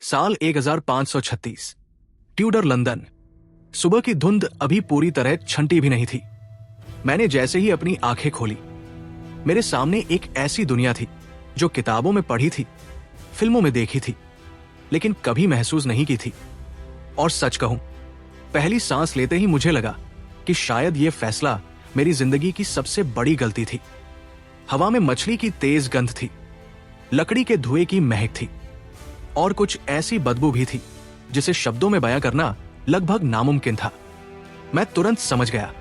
साल 1536, Tudor London. सुबह की धुंध अभी पूरी तरह छंटी भी नहीं थी। मैंने जैसे ही अपनी आंखें खोली, मेरे सामने एक ऐसी दुनिया थी जो किताबों में पढ़ी थी, फिल्मों में देखी थी, लेकिन कभी महसूस नहीं की थी। और सच कहूं, पहली सांस लेते ही मुझे लगा कि शायद यह फैसला मेरी जिंदगी की सबसे बड़ी गलती थी। हवा में मछली की तेज गंध थी, लकड़ी के धुएं की महक थी, और कुछ ऐसी बदबू भी थी जिसे शब्दों में बयां करना लगभग नामुमकिन था। मैं तुरंत समझ गया,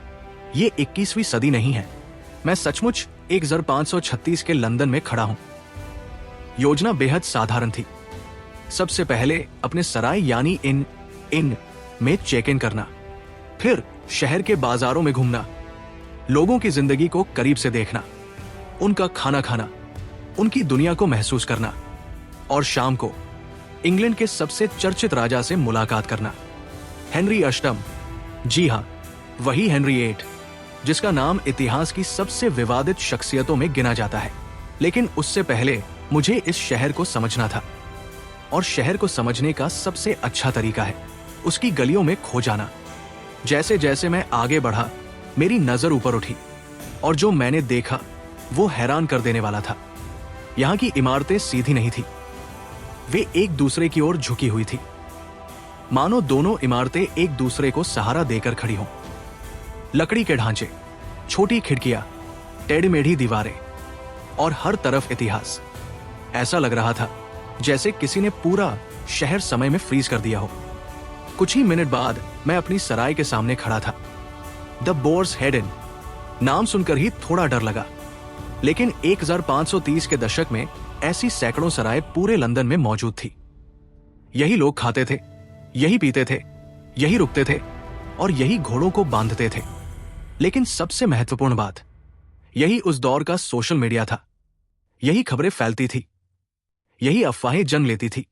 ये 21वीं सदी नहीं है। मैं सचमुच 1536 के लंदन में खड़ा हूं। योजना बेहद साधारण थी। सबसे पहले अपने सराय यानी इन में चेक इन करना, फिर शहर के बाजारों में घूमना, लोगों की जिंदगी को करीब से देखना, उनका खाना खाना, उनकी दुनिया को महसूस करना, और शाम को इंग्लैंड के सबसे चर्चित राजा से मुलाकात करना, हेनरी अष्टम। जी हां, वही हेनरी 8, जिसका नाम इतिहास की सबसे विवादित शख्सियतों में गिना जाता है। लेकिन उससे पहले मुझे इस शहर को समझना था, और शहर को समझने का सबसे अच्छा तरीका है उसकी गलियों में खो जाना। जैसे जैसे मैं आगे बढ़ा, मेरी नजर ऊपर उठी, और जो मैंने देखा वो हैरान कर देने वाला था। यहां की इमारतें सीधी नहीं थी, वे एक दूसरे की ओर झुकी हुई थी, मानो दोनों इमारतें एक दूसरे को सहारा देकर खड़ी हों। लकड़ी के ढांचे, छोटी खिड़कियां, टेढ़ी मेढ़ी दीवारें, और हर तरफ इतिहास। ऐसा लग रहा था जैसे किसी ने पूरा शहर समय में फ्रीज कर दिया हो। कुछ ही मिनट बाद मैं अपनी सराय के सामने खड़ा था। The Boar's Head Inn. नाम सुनकर ही थोड़ा डर लगा, लेकिन 1530 के दशक में ऐसी सैकड़ों सराय पूरे लंदन में मौजूद थी। यही लोग खाते थे, यही पीते थे, यही रुकते थे, और यही घोड़ों को बांधते थे। लेकिन सबसे महत्वपूर्ण बात, यही उस दौर का सोशल मीडिया था। यही खबरें फैलती थी, यही अफवाहें जन्म लेती थी,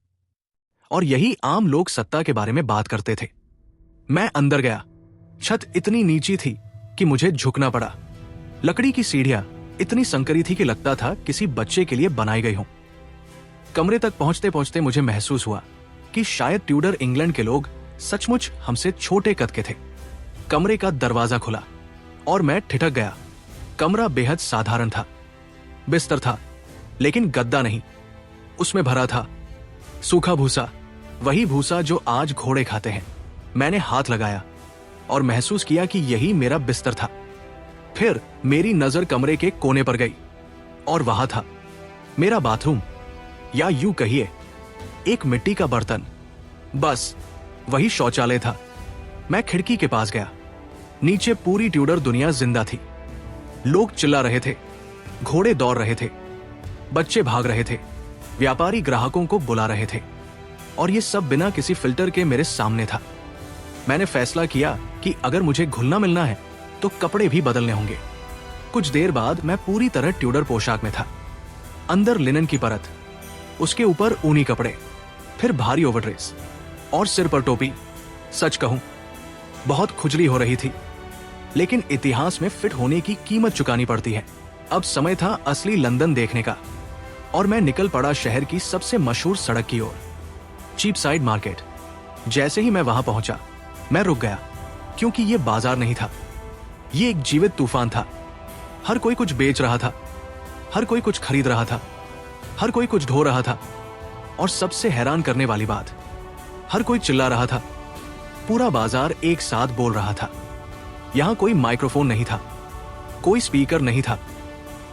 और यही आम लोग सत्ता के बारे में बात करते थे। मैं अंदर गया। छत इतनी नीची थी कि मुझे झुकना पड़ा। लकड़ी की सीढ़ियां इतनी संकरी थी कि लगता था किसी बच्चे के लिए बनाई गई हों। कमरे तक पहुंचते पहुंचते मुझे महसूस हुआ कि शायद ट्यूडर इंग्लैंड के लोग सचमुच हमसे छोटे कद के थे। कमरे का दरवाजा खुला और मैं ठिठक गया। कमरा बेहद साधारण था। बिस्तर था, लेकिन गद्दा नहीं। उसमें भरा था सूखा भूसा, वही भूसा जो आज घोड़े खाते हैं। मैंने हाथ लगाया और महसूस किया कि यही मेरा बिस्तर था। फिर मेरी नजर कमरे के कोने पर गई, और वहां था मेरा बाथरूम, या यूं कहिए एक मिट्टी का बर्तन। बस वही शौचालय था। मैं खिड़की के पास गया। नीचे पूरी ट्यूडर दुनिया जिंदा थी। लोग चिल्ला रहे थे, घोड़े दौड़ रहे थे, बच्चे भाग रहे थे, व्यापारी ग्राहकों को बुला रहे थे, और ये सब बिना किसी फिल्टर के मेरे सामने था। मैंने फैसला किया कि अगर मुझे घुलना मिलना है तो कपड़े भी बदलने होंगे। कुछ देर बाद मैं पूरी तरह ट्यूडर पोशाक में था। अंदर लिनन की परत, उसके ऊपर ऊनी कपड़े, फिर भारी ओवरड्रेस, और सिर पर टोपी। सच कहूं, बहुत खुजली हो रही थी, लेकिन इतिहास में फिट होने की कीमत चुकानी पड़ती है। अब समय था असली लंदन देखने का, और मैं निकल पड़ा शहर की सबसे मशहूर सड़क की ओर, चीपसाइड मार्केट। जैसे ही मैं वहां पहुंचा, मैं रुक गया, क्योंकि यह बाजार नहीं था, ये एक जीवित तूफान था। हर कोई कुछ बेच रहा था, हर कोई कुछ खरीद रहा था, हर कोई कुछ ढो रहा था, और सबसे हैरान करने वाली बात, हर कोई चिल्ला रहा था। पूरा बाजार एक साथ बोल रहा था। यहां कोई माइक्रोफोन नहीं था, कोई स्पीकर नहीं था,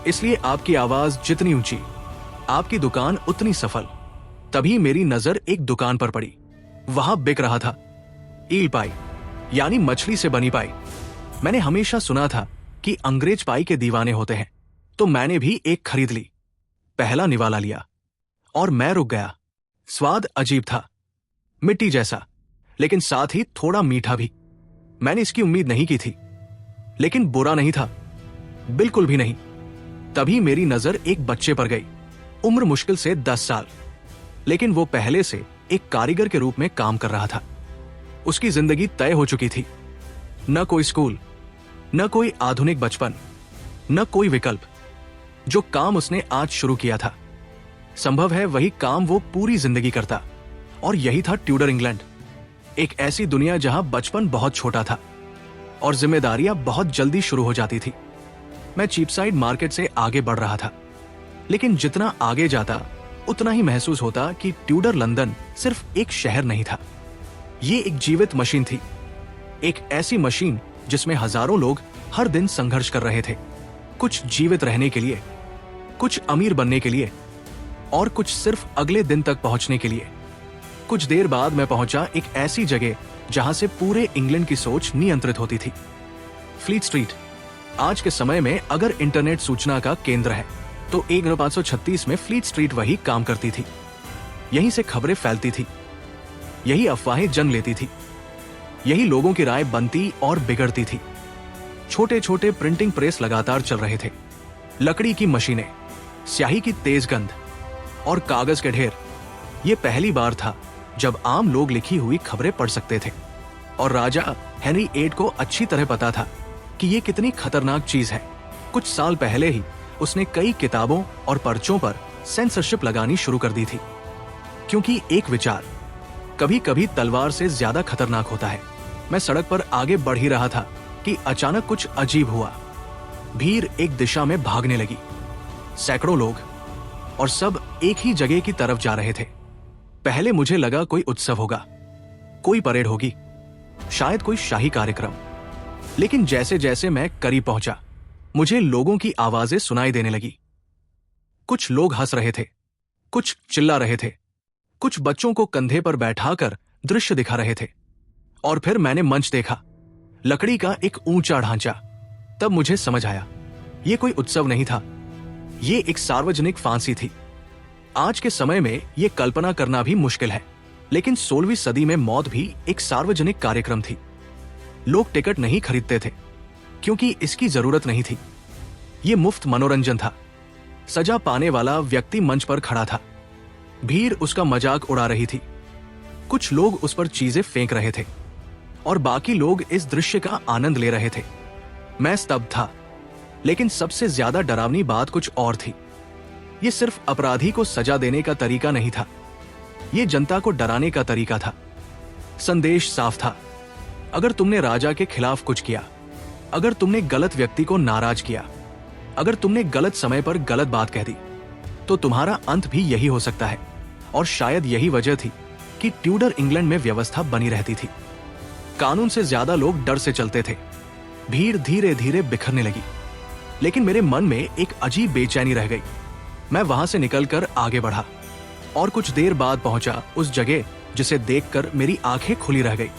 इसलिए आपकी आवाज जितनी ऊंची, आपकी दुकान उतनी सफल। तभी मेरी नजर एक दुकान पर पड़ी। वहां बिक रहा था ईल पाई, यानी मछली से बनी पाई। मैंने हमेशा सुना था कि अंग्रेज पाई के दीवाने होते हैं, तो मैंने भी एक खरीद ली। पहला निवाला लिया, और मैं रुक गया। स्वाद अजीब था, मिट्टी जैसा, लेकिन साथ ही थोड़ा मीठा भी। मैंने इसकी उम्मीद नहीं की थी, लेकिन बुरा नहीं था, बिल्कुल भी नहीं। तभी मेरी नजर एक बच्चे पर गई। उम्र मुश्किल से 10 साल, लेकिन वो पहले से एक कारीगर के रूप में काम कर रहा था। उसकी जिंदगी तय हो चुकी थी। न कोई स्कूल, न कोई आधुनिक बचपन, न कोई विकल्प। जो काम उसने आज शुरू किया था, संभव है वही काम वो पूरी जिंदगी करता, और यही था ट्यूडर इंग्लैंड, एक ऐसी दुनिया जहां बचपन बहुत छोटा था और जिम्मेदारियां बहुत जल्दी शुरू हो जाती थी। मैं चीपसाइड मार्केट से आगे बढ़ रहा था, लेकिन जितना आगे जाता उतना ही महसूस होता कि ट्यूडर लंदन सिर्फ एक शहर नहीं था, ये एक जीवित मशीन थी। एक ऐसी मशीन जिसमें हजारों लोग हर दिन संघर्ष कर रहे थे, कुछ जीवित रहने के लिए, कुछ अमीर बनने के लिए और कुछ सिर्फ अगले दिन तक पहुंचने के लिए। कुछ देर बाद मैं पहुंचा एक ऐसी जगह जहां से पूरे इंग्लैंड की सोच नियंत्रित होती थी। Fleet street. आज के समय में अगर इंटरनेट सूचना का केंद्र है तो 1536 में फ्लीट स्ट्रीट वही काम करती थी। यहीं से खबरें फैलती थी, यही अफवाहें जन्म लेती थी, यही लोगों की राय बनती और बिगड़ती थी। छोटे छोटे प्रिंटिंग प्रेस लगातार चल रहे थे, लकड़ी की मशीनें, स्याही की तेज गंध और कागज के ढेर। ये पहली बार था जब आम लोग लिखी हुई खबरें पढ़ सकते थे, और राजा हेनरी VIII को अच्छी तरह पता था कि ये कितनी खतरनाक चीज है। कुछ साल पहले ही उसने कई किताबों और पर्चों पर सेंसरशिप लगानी शुरू कर दी थी, क्योंकि एक विचार कभी कभी तलवार से ज्यादा खतरनाक होता है। मैं सड़क पर आगे बढ़ ही रहा था कि अचानक कुछ अजीब हुआ। भीड़ एक दिशा में भागने लगी, सैकड़ों लोग, और सब एक ही जगह की तरफ जा रहे थे। पहले मुझे लगा कोई उत्सव होगा, कोई परेड होगी, शायद कोई शाही कार्यक्रम। लेकिन जैसे जैसे मैं करीब पहुंचा, मुझे लोगों की आवाजें सुनाई देने लगी। कुछ लोग हंस रहे थे, कुछ चिल्ला रहे थे, कुछ बच्चों को कंधे पर बैठाकर दृश्य दिखा रहे थे। और फिर मैंने मंच देखा, लकड़ी का एक ऊंचा ढांचा। तब मुझे समझ आया, यह कोई उत्सव नहीं था, ये एक सार्वजनिक फांसी थी। आज के समय में यह कल्पना करना भी मुश्किल है, लेकिन 16वीं सदी में मौत भी एक सार्वजनिक कार्यक्रम थी। लोग टिकट नहीं खरीदते थे क्योंकि इसकी जरूरत नहीं थी। यह मुफ्त मनोरंजन था। सजा पाने वाला व्यक्ति मंच पर खड़ा था, भीड़ उसका मजाक उड़ा रही थी, कुछ लोग उस पर चीजें फेंक रहे थे और बाकी लोग इस दृश्य का आनंद ले रहे थे। मैं स्तब्ध था, लेकिन सबसे ज्यादा डरावनी बात कुछ और थी। यह सिर्फ अपराधी को सजा देने का तरीका नहीं था, यह जनता को डराने का तरीका था। संदेश साफ था, अगर तुमने राजा के खिलाफ कुछ किया, अगर तुमने गलत व्यक्ति को नाराज किया, अगर तुमने गलत समय पर गलत बात कह दी, तो तुम्हारा अंत भी यही हो सकता है। और शायद यही वजह थी कि ट्यूडर इंग्लैंड में व्यवस्था बनी रहती थी। कानून से ज्यादा लोग डर से चलते थे। भीड़ धीरे धीरे बिखरने लगी, लेकिन मेरे मन में एक अजीब बेचैनी रह गई। मैं वहां से निकलकर आगे बढ़ा और कुछ देर बाद पहुंचा उस जगह जिसे देखकर मेरी आंखें खुली रह गई।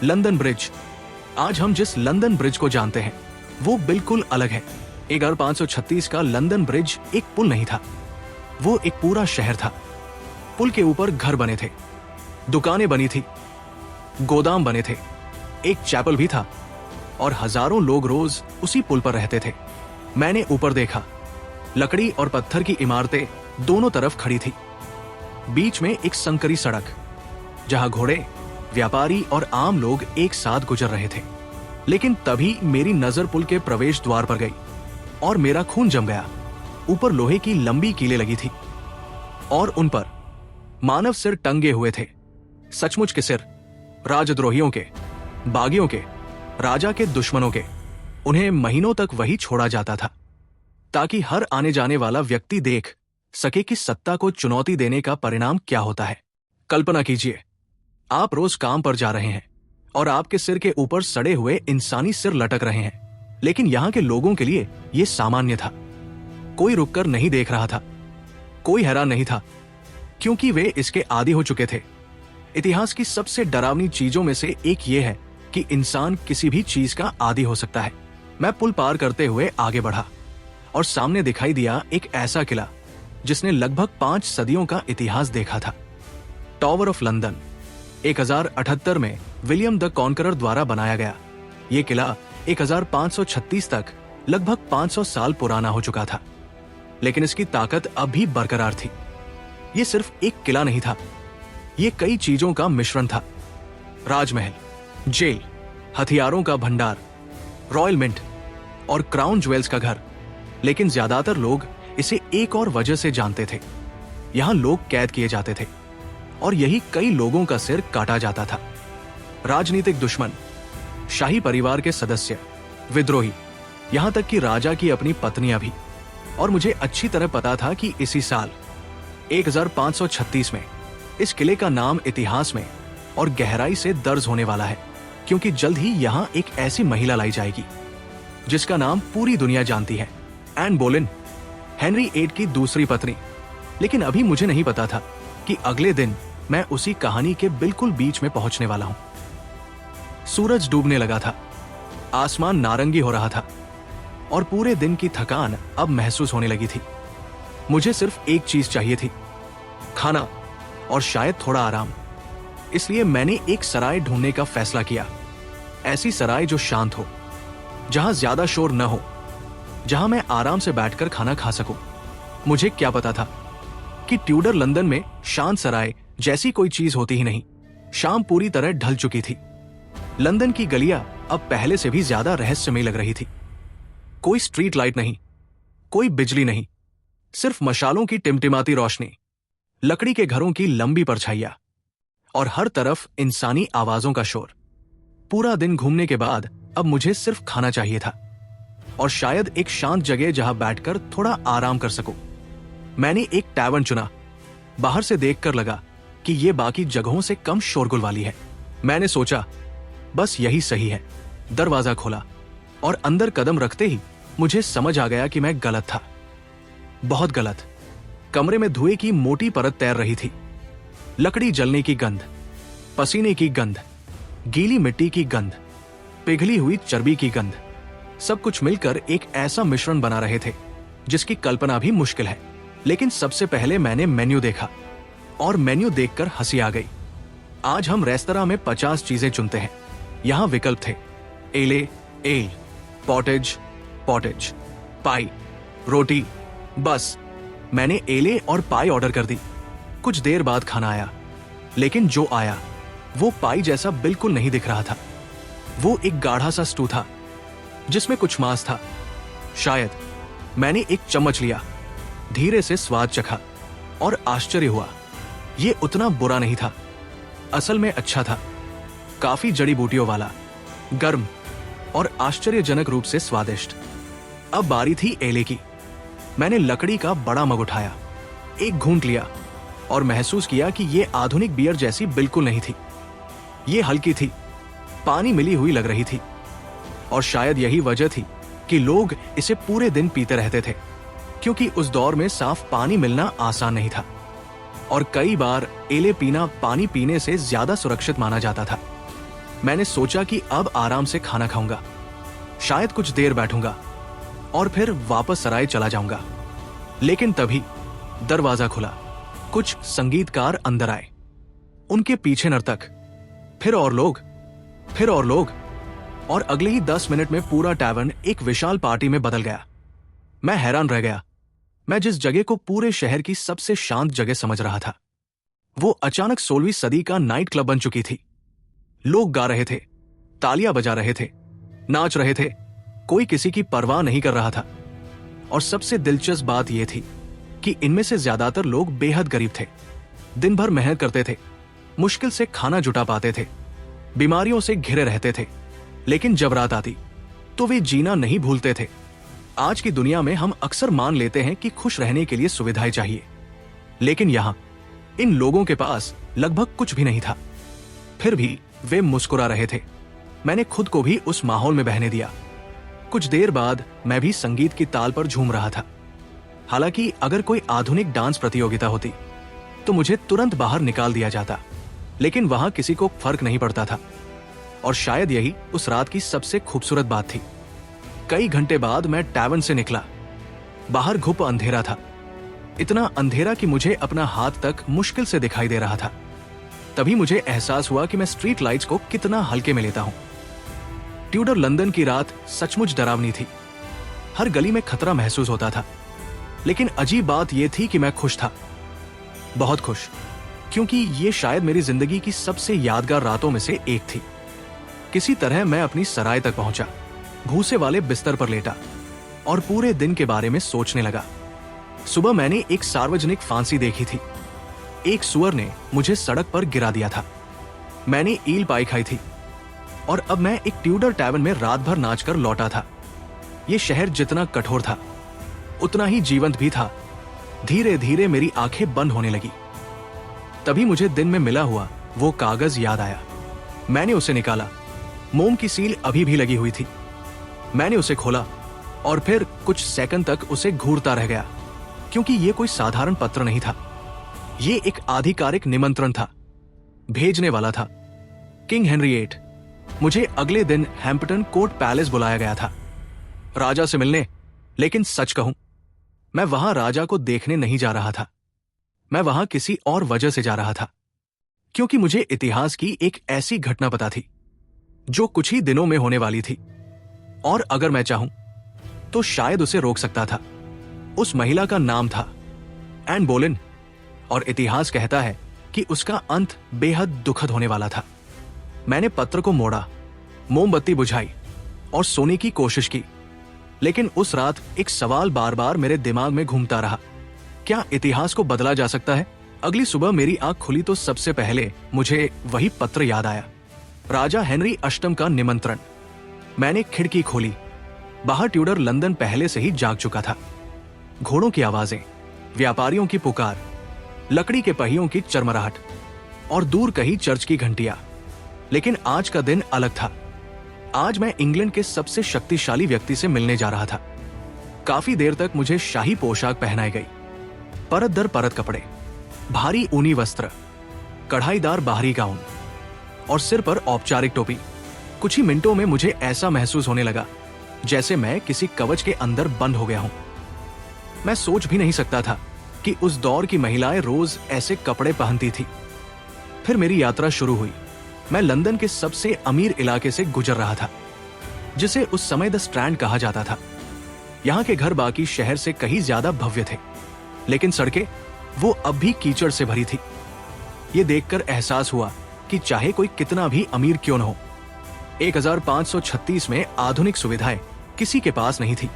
London bridge. आज हम जिस लंदन ब्रिज को जानते हैं वो बिल्कुल अलग है। 1536 का लंदन ब्रिज एक पुल नहीं था, वो एक पूरा शहर था। पुल के ऊपर घर बने थे, दुकानें बनी थी, गोदाम बने थे, एक चैपल भी था, और हजारों लोग रोज उसी पुल पर रहते थे। मैंने ऊपर देखा, लकड़ी और पत्थर की इमारतें दोनों तरफ खड़ी थी। बीच में एक संकरी सड़क, जहां घोड़े, व्यापारी और आम लोग एक साथ गुजर रहे थे। लेकिन तभी मेरी नजर पुल के प्रवेश द्वार पर गई और मेरा खून जम गया। ऊपर लोहे की लंबी कीलें लगी थी और उन पर मानव सिर टंगे हुए थे। सचमुच के सिर, राजद्रोहियों के, बागियों के, राजा के दुश्मनों के। उन्हें महीनों तक वही छोड़ा जाता था ताकि हर आने जाने वाला व्यक्ति देख सके कि सत्ता को चुनौती देने का परिणाम क्या होता है। कल्पना कीजिए, आप रोज काम पर जा रहे हैं और आपके सिर के ऊपर सड़े हुए इंसानी सिर लटक रहे हैं, लेकिन यहां के लोगों के लिए यह सामान्य था। कोई रुककर नहीं देख रहा था, कोई हैरान नहीं था, क्योंकि वे इसके आदी हो चुके थे। इतिहास की सबसे डरावनी चीजों में से एक यह है कि इंसान किसी भी चीज का आदी हो सकता है। मैं पुल पार करते हुए आगे बढ़ा और सामने दिखाई दिया एक ऐसा किला जिसने लगभग 5 सदियों का इतिहास देखा था। टावर ऑफ लंदन 1078 में विलियम द कॉन्करर द्वारा बनाया गया। यह किला 1536 तक लगभग 500 साल पुराना हो चुका था, लेकिन इसकी ताकत अब भी बरकरार थी। यह सिर्फ एक किला नहीं था, यह कई चीजों का मिश्रण था। राजमहल, जेल, हथियारों का भंडार, रॉयल मिंट और क्राउन ज्वेल्स का घर। लेकिन ज्यादातर लोग इसे एक और वजह से जानते थे। यहां लोग कैद किए जाते थे और यही कई लोगों का सिर काटा जाता था। राजनीतिक दुश्मन, शाही परिवार के सदस्य, विद्रोही, यहां तक कि राजा की अपनी पत्नियां भी। और मुझे अच्छी तरह पता था कि इसी साल 1536 में इस किले का नाम इतिहास में और गहराई से दर्ज होने वाला है, क्योंकि जल्द ही यहां एक ऐसी महिला लाई जाएगी जिसका नाम पूरी दुनिया जानती है, एन बोलेन, हेनरी VIII की दूसरी पत्नी। लेकिन अभी मुझे नहीं पता था कि अगले दिन मैं उसी कहानी के बिल्कुल बीच में पहुंचने वाला हूं। सूरज डूबने लगा था, आसमान नारंगी हो रहा था और पूरे दिन की थकान अब महसूस होने लगी थी। मुझे सिर्फ एक चीज चाहिए थी, खाना और शायद थोड़ा आराम। इसलिए मैंने एक सराय ढूंढने का फैसला किया, ऐसी सराय जो शांत हो, जहां ज्यादा शोर न हो, जहां मैं आराम से बैठकर खाना खा सकूं। मुझे क्या पता था कि ट्यूडर लंदन में शांत सराय जैसी कोई चीज होती ही नहीं। शाम पूरी तरह ढल चुकी थी। लंदन की गलियां अब पहले से भी ज्यादा रहस्यमयी लग रही थी। कोई स्ट्रीट लाइट नहीं, कोई बिजली नहीं, सिर्फ मशालों की टिमटिमाती रोशनी, लकड़ी के घरों की लंबी परछाइयां और हर तरफ इंसानी आवाजों का शोर। पूरा दिन घूमने के बाद अब मुझे सिर्फ खाना चाहिए था और शायद एक शांत जगह जहां बैठकर थोड़ा आराम कर सकूं। मैंने एक टैवर्न चुना। बाहर से देखकर लगा कि यह बाकी जगहों से कम शोरगुल वाली है। मैंने सोचा बस यही सही है। दरवाजा खोला और अंदर कदम रखते ही मुझे समझ आ गया कि मैं गलत था, बहुत गलत। कमरे में धुएं की मोटी परत तैर रही थी, लकड़ी जलने की गंध, पसीने की गंध, गीली मिट्टी की गंध, पिघली हुई चर्बी की गंध, सब कुछ मिलकर एक ऐसा मिश्रण बना रहे थे जिसकी कल्पना भी मुश्किल है। लेकिन सबसे पहले मैंने मेन्यू देखा और मेन्यू देखकर हंसी आ गई। आज हम रेस्तरां में 50 चीजें चुनते हैं, यहां विकल्प थे एले, एल, पॉटेज, पॉटेज, पाई, रोटी। बस मैंने एले और पाई ऑर्डर कर दी। कुछ देर बाद खाना आया, लेकिन जो आया वो पाई जैसा बिल्कुल नहीं दिख रहा था। वो एक गाढ़ा सा स्टू था जिसमें कुछ मांस था। शायद मैंने एक चम्मच लिया, धीरे से स्वाद चखा और आश्चर्य हुआ। ये उतना बुरा नहीं था, असल में अच्छा था। काफी जड़ी बूटियों वाला, गर्म और आश्चर्यजनक रूप से स्वादिष्ट। अब बारी थी एले की। मैंने लकड़ी का बड़ा मग उठाया, एक घूंट लिया और महसूस किया कि यह आधुनिक बियर जैसी बिल्कुल नहीं थी। ये हल्की थी, पानी मिली हुई लग रही थी और शायद यही वजह थी कि लोग इसे पूरे दिन पीते रहते थे, क्योंकि उस दौर में साफ पानी मिलना आसान नहीं था और कई बार एले पीना पानी पीने से ज्यादा सुरक्षित माना जाता था। मैंने सोचा कि अब आराम से खाना खाऊंगा, शायद कुछ देर बैठूंगा और फिर वापस सराय चला जाऊंगा। लेकिन तभी दरवाजा खुला, कुछ संगीतकार अंदर आए, उनके पीछे नर्तक, फिर और लोग, फिर और लोग, और अगले ही 10 मिनट में पूरा टैवर्न एक विशाल पार्टी में बदल गया। मैं हैरान रह गया। मैं जिस जगह को पूरे शहर की सबसे शांत जगह समझ रहा था, वो अचानक 16वीं सदी का नाइट क्लब बन चुकी थी। लोग गा रहे थे, तालियां बजा रहे थे, नाच रहे थे, कोई किसी की परवाह नहीं कर रहा था। और सबसे दिलचस्प बात यह थी कि इनमें से ज्यादातर लोग बेहद गरीब थे, दिन भर मेहनत करते थे, मुश्किल से खाना जुटा पाते थे, बीमारियों से घिरे रहते थे, लेकिन जब रात आती तो वे जीना नहीं भूलते थे। आज की दुनिया में हम अक्सर मान लेते हैं कि खुश रहने के लिए सुविधाएं चाहिए, लेकिन यहां इन लोगों के पास लगभग कुछ भी नहीं था। फिर भी वे मुस्कुरा रहे थे। मैंने खुद को भी उस माहौल में बहने दिया। कुछ देर बाद मैं भी संगीत की ताल पर झूम रहा था। हालांकि अगर कोई आधुनिक डांस प्रतियोगिता होती तो मुझे तुरंत बाहर निकाल दिया जाता, लेकिन वहां किसी को फर्क नहीं पड़ता था। और शायद यही उस रात की सबसे खूबसूरत बात थी। कई घंटे बाद मैं टैवर्न से निकला। बाहर घुप अंधेरा था, इतना अंधेरा कि मुझे अपना हाथ तक मुश्किल से दिखाई दे रहा था। तभी मुझे एहसास हुआ कि मैं स्ट्रीट लाइट्स को कितना हल्के में लेता हूं। ट्यूडर लंदन की रात सचमुच डरावनी थी। हर गली में खतरा महसूस होता था, लेकिन अजीब बात यह थी कि मैं खुश था, बहुत खुश, क्योंकि ये शायद मेरी जिंदगी की सबसे यादगार रातों में से एक थी। किसी तरह मैं अपनी सराय तक पहुंचा, भूसे वाले बिस्तर पर लेटा और पूरे दिन के बारे में सोचने लगा। सुबह मैंने एक सार्वजनिक फांसी देखी थी। एक सुअर ने मुझे सड़क पर गिरा दिया था। मैंने ईल पाई खाई थी और अब मैं एक ट्यूडर टैवर्न में रात भर नाचकर लौटा था। ये शहर जितना कठोर था उतना ही जीवंत भी था। धीरे धीरे मेरी आंखें बंद होने लगी। तभी मुझे दिन में मिला हुआ वो कागज याद आया। मैंने उसे निकाला। मोम की सील अभी भी लगी हुई थी। मैंने उसे खोला और फिर कुछ सेकंड तक उसे घूरता रह गया, क्योंकि यह कोई साधारण पत्र नहीं था। ये एक आधिकारिक निमंत्रण था। भेजने वाला था किंग हेनरी VIII। मुझे अगले दिन हैम्पटन कोर्ट पैलेस बुलाया गया था, राजा से मिलने। लेकिन सच कहूं, मैं वहां राजा को देखने नहीं जा रहा था। मैं वहां किसी और वजह से जा रहा था, क्योंकि मुझे इतिहास की एक ऐसी घटना पता थी जो कुछ ही दिनों में होने वाली थी, और अगर मैं चाहूं तो शायद उसे रोक सकता था। उस महिला का नाम था एन बोलेन, और इतिहास कहता है कि उसका अंत बेहद दुखद होने वाला था। मैंने पत्र को मोड़ा, मोमबत्ती बुझाई और सोने की कोशिश की, लेकिन उस रात एक सवाल बार बार मेरे दिमाग में घूमता रहा। क्या इतिहास को बदला जा सकता है? अगली सुबह मेरी आंख खुली तो सबसे पहले मुझे वही पत्र याद आया, राजा हेनरी VIII का निमंत्रण। मैंने खिड़की खोली। बाहर ट्यूडर लंदन पहले से ही जाग चुका था। घोड़ों की आवाजें, व्यापारियों की पुकार, लकड़ी के पहियों की चरमराहट और दूर कहीं चर्च की घंटियां। लेकिन आज का दिन अलग था। आज मैं इंग्लैंड के सबसे शक्तिशाली व्यक्ति से मिलने जा रहा था। काफी देर तक मुझे शाही पोशाक पहनाई गई, परत दर परत कपड़े, भारी ऊनी वस्त्र, कढ़ाईदार बाहरी गाउन और सिर पर औपचारिक टोपी। कुछ ही मिनटों में मुझे ऐसा महसूस होने लगा जैसे मैं किसी कवच के अंदर बंद हो गया हूं। मैं सोच भी नहीं सकता था कि उस दौर की महिलाएं रोज ऐसे कपड़े पहनती थी। फिर मेरी यात्रा शुरू हुई। मैं लंदन के सबसे अमीर इलाके से गुजर रहा था, जिसे उस समय द स्ट्रैंड कहा जाता था। यहाँ के घर बाकी शहर से कहीं ज्यादा भव्य थे, लेकिन सड़कें वो अब भी कीचड़ से भरी थी। ये देखकर एहसास हुआ कि चाहे कोई कितना भी अमीर क्यों न हो, 1536 में आधुनिक सुविधाएं किसी के पास नहीं थी।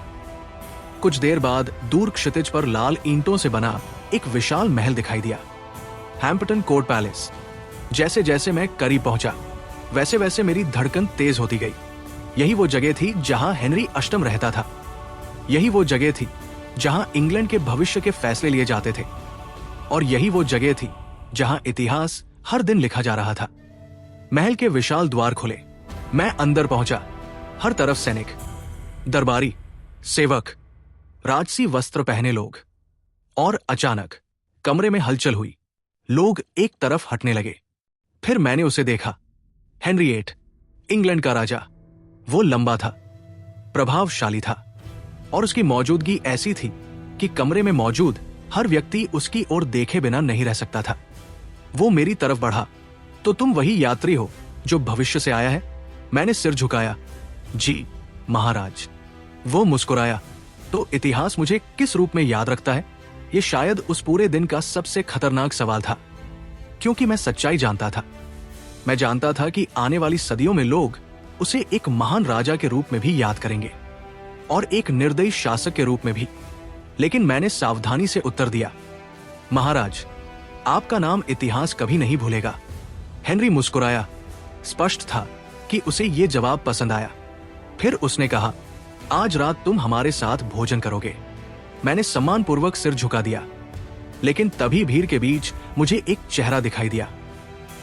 कुछ देर बाद दूर क्षितिज पर लाल ईंटों से बना एक विशाल महल दिखाई दिया, हैम्पटन कोर्ट पैलेस। जैसे जैसे मैं करीब पहुंचा, वैसे वैसे मेरी धड़कन तेज होती गई। यही वो जगह थी जहां हेनरी VIII रहता था। यही वो जगह थी जहां इंग्लैंड के भविष्य के फैसले लिए जाते थे, और यही वो जगह थी जहां इतिहास हर दिन लिखा जा रहा था। महल के विशाल द्वार खुले। मैं अंदर पहुंचा। हर तरफ सैनिक, दरबारी, सेवक, राजसी वस्त्र पहने लोग। और अचानक कमरे में हलचल हुई। लोग एक तरफ हटने लगे। फिर मैंने उसे देखा। हेनरी VIII, इंग्लैंड का राजा। वो लंबा था, प्रभावशाली था, और उसकी मौजूदगी ऐसी थी कि कमरे में मौजूद हर व्यक्ति उसकी ओर देखे बिना नहीं रह सकता था। वो मेरी तरफ बढ़ा। तो तुम वही यात्री हो जो भविष्य से आया है? मैंने सिर झुकाया। जी महाराज। वो मुस्कुराया। तो इतिहास मुझे किस रूप में याद रखता है? ये शायद उस पूरे दिन का सबसे खतरनाक सवाल था, क्योंकि मैं सच्चाई जानता था। मैं जानता था कि आने वाली सदियों में लोग उसे एक महान राजा के रूप में भी याद करेंगे, और एक निर्दयी शासक के रूप में भी। लेकिन मैंने सावधानी से उत्तर दिया, महाराज, आपका नाम इतिहास कभी नहीं भूलेगा। हेनरी मुस्कुराया। स्पष्ट था कि उसे यह जवाब पसंद आया। फिर उसने कहा, आज रात तुम हमारे साथ भोजन करोगे। मैंने सम्मानपूर्वक सिर झुका दिया। लेकिन तभी भीड़ के बीच मुझे एक चेहरा दिखाई दिया।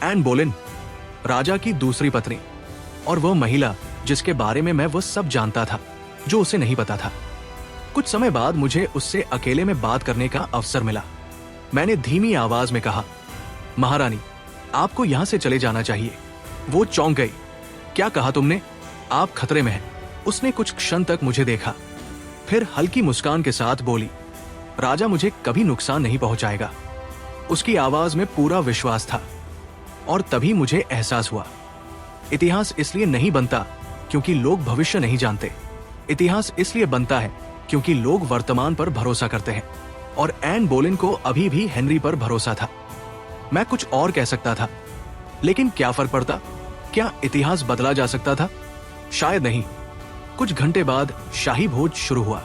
एन बोलेन, राजा की दूसरी पत्नी, और वह महिला जिसके बारे में मैं वो सब जानता था जो उसे नहीं पता था। कुछ समय बाद मुझे उससे अकेले में बात करने का अवसर मिला। मैंने धीमी आवाज में कहा, महारानी, आपको यहां से चले जाना चाहिए। वो चौंक गई। क्या कहा तुमने? आप खतरे में हैं। उसने कुछ क्षण तक मुझे देखा, फिर हल्की मुस्कान के साथ बोली, राजा मुझे कभी नुकसान नहीं पहुंचाएगा। उसकी आवाज में पूरा विश्वास था। और तभी मुझे एहसास हुआ, इतिहास इसलिए नहीं बनता क्योंकि लोग भविष्य नहीं जानते। इतिहास इसलिए बनता है क्योंकि लोग वर्तमान पर भरोसा करते हैं। और एन बोलेन को अभी भी हेनरी पर भरोसा था। मैं कुछ और कह सकता था, लेकिन क्या फर्क पड़ता? क्या इतिहास बदला जा सकता था? शायद नहीं। कुछ घंटे बाद शाही भोज शुरू हुआ।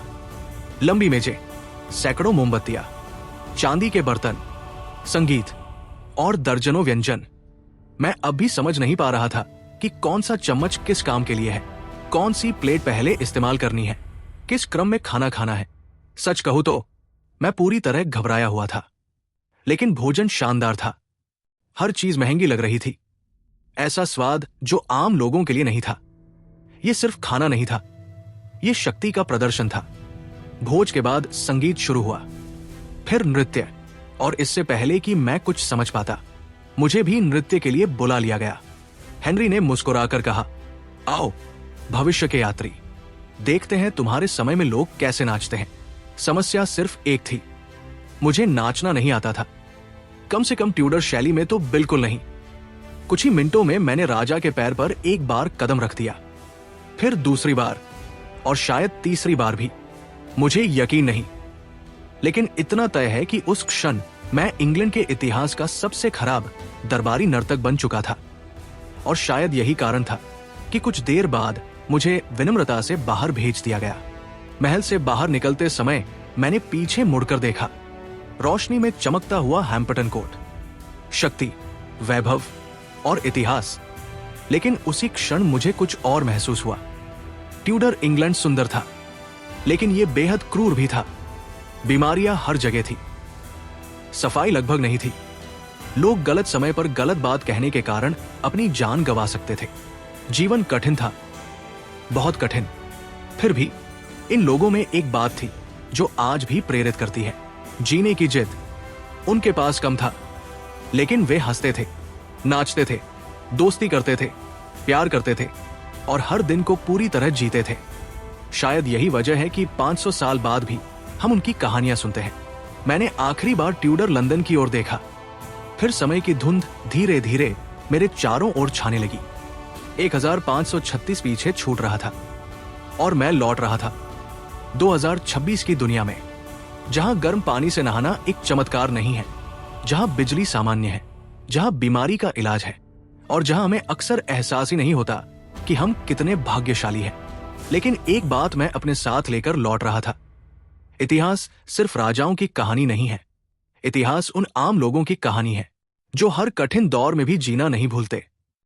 लंबी मेजें, सैकड़ों मोमबत्तियां, चांदी के बर्तन, संगीत और दर्जनों व्यंजन। मैं अब भी समझ नहीं पा रहा था कि कौन सा चम्मच किस काम के लिए है, कौन सी प्लेट पहले इस्तेमाल करनी है, किस क्रम में खाना खाना है। सच कहूं तो मैं पूरी तरह घबराया हुआ था, लेकिन भोजन शानदार था। हर चीज महंगी लग रही थी। ऐसा स्वाद जो आम लोगों के लिए नहीं था। यह सिर्फ खाना नहीं था, यह शक्ति का प्रदर्शन था। भोज के बाद संगीत शुरू हुआ, फिर नृत्य, और इससे पहले कि मैं कुछ समझ पाता, मुझे भी नृत्य के लिए बुला लिया गया। हेनरी ने मुस्कुराकर कहा, आओ भविष्य के यात्री, देखते हैं तुम्हारे समय में लोग कैसे नाचते हैं। समस्या सिर्फ एक थी, मुझे नाचना नहीं आता था। कम से कम ट्यूडर शैली में तो बिल्कुल नहीं। कुछ ही मिनटों में मैंने राजा के पैर पर एक बार कदम रख दिया, फिर दूसरी बार, और शायद तीसरी बार भी। मुझे यकीन नहीं, लेकिन इतना तय है कि उस क्षण मैं इंग्लैंड के इतिहास का सबसे खराब दरबारी नर्तक बन चुका था। और शायद यही कारण था कि कुछ देर बाद मुझे विनम्रता से बाहर भेज दिया गया। महल से बाहर निकलते समय मैंने पीछे मुड़कर देखा। रोशनी में चमकता हुआ हैम्पटन कोर्ट, शक्ति, वैभव और इतिहास। लेकिन उसी क्षण मुझे कुछ और महसूस हुआ। ट्यूडर इंग्लैंड सुंदर था, लेकिन यह बेहद क्रूर भी था। बीमारियां हर जगह थी, सफाई लगभग नहीं थी। लोग गलत समय पर गलत बात कहने के कारण अपनी जान गंवा सकते थे। जीवन कठिन था, बहुत कठिन। फिर भी इन लोगों में एक बात थी जो आज भी प्रेरित करती है, जीने की जिद। उनके पास कम था, लेकिन वे हंसते थे, नाचते थे, दोस्ती करते थे, प्यार करते थे, और हर दिन को पूरी तरह जीते थे। शायद यही वजह है कि 500 साल बाद भी हम उनकी कहानियां सुनते हैं। मैंने आखिरी बार ट्यूडर लंदन की ओर देखा, फिर समय की धुंध धीरे धीरे मेरे चारों ओर छाने लगी। 1536 पीछे छूट रहा था, और मैं लौट रहा था 2026 की दुनिया में, जहां गर्म पानी से नहाना एक चमत्कार नहीं है, जहां बिजली सामान्य है, जहां बीमारी का इलाज है, और जहां हमें अक्सर एहसास ही नहीं होता कि हम कितने भाग्यशाली हैं। लेकिन एक बात मैं अपने साथ लेकर लौट रहा था। इतिहास सिर्फ राजाओं की कहानी नहीं है। इतिहास उन आम लोगों की कहानी है जो हर कठिन दौर में भी जीना नहीं भूलते।